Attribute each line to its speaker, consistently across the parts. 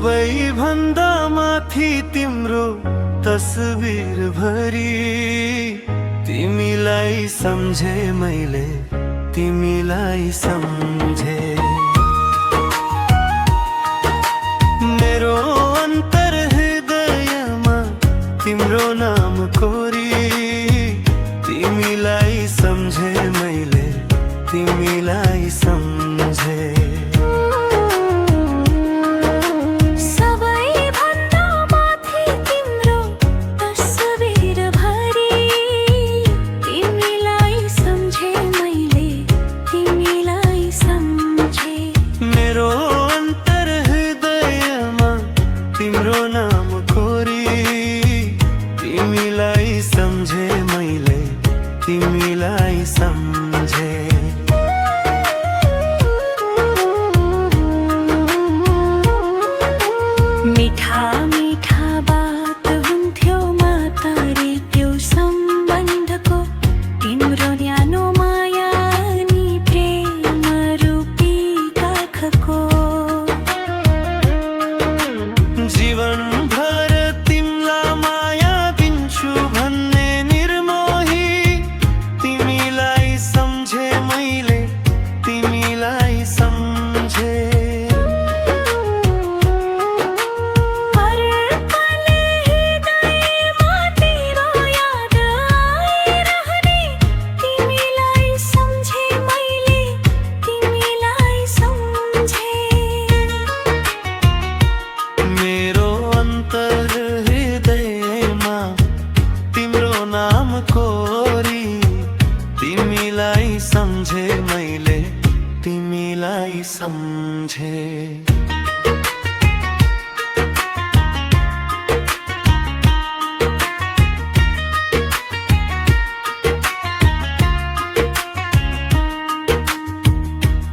Speaker 1: सबै भन्दा माथि तिम्रो तस्बिर भरी तिमीलाई सम्झे मैले, तिमीलाई सम्झे। मेरो अन्तर हृदयमा तिम्रो नाम कोरी तिमीलाई सम्झे मैले, तिमीलाई सम्झे। तिम्रो नाम खोरी तिमीलाई सम्झे मैले, तिमीलाई सम्झे।
Speaker 2: मीठा मीठा बात हुन्थ्यो मातारे त्यो सम्बन्धको, तिम्रो न्यानो माया नि प्रेम रूपी काखको।
Speaker 1: जीवन भर तिमीलाई माया दिन्छु भन्ने निर्मोही तिमीलाई सम्झे मैले, तिमीलाई सम्झे। नाम कोरी तिमीलाई सम्झे मैले, तिमीलाई सम्झे।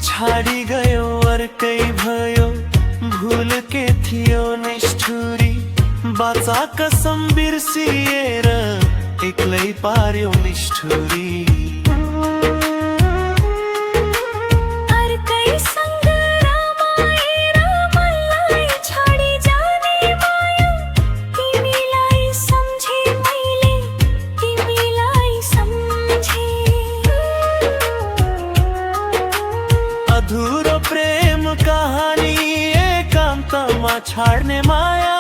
Speaker 1: छाडी गयो अर्कै भयो, भुल के थियो निष्ठुरी, बाचा कसम बिर्सिएर एक्लै पार्यो निष्ठुरी।
Speaker 2: अर्कैसँग रमाएर मलाई छाडी जाने माया, तिमीलाई सम्झे मैले, तिमीलाई सम्झे।
Speaker 1: अधुरो प्रेम कहानी एकान्तमा छाड्ने माया